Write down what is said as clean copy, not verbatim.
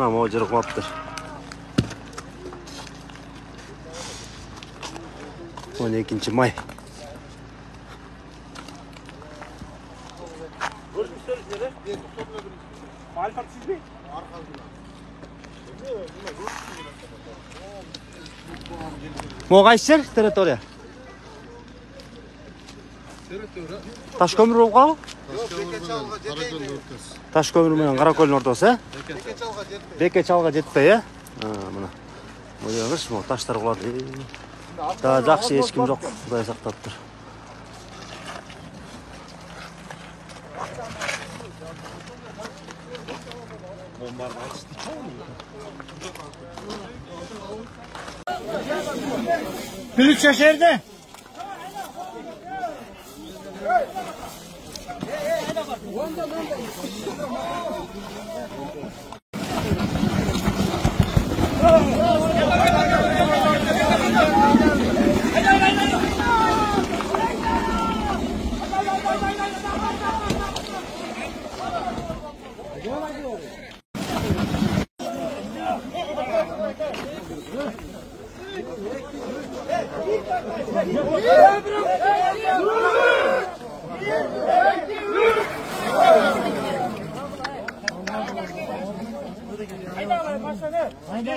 Ama o jeri kuaptır. 12 may. Mo qaysi territoriya? Taşkömür болып қалған? Taşkömür менен Қаракөлдің ортасы, Бекечалға жетпей, мына. Ойлаңыз, мына таштар құлады. Да, жақсы ешкім жоқ, Құдай сақтап тұр. Gülük şaşırdı. Haydi.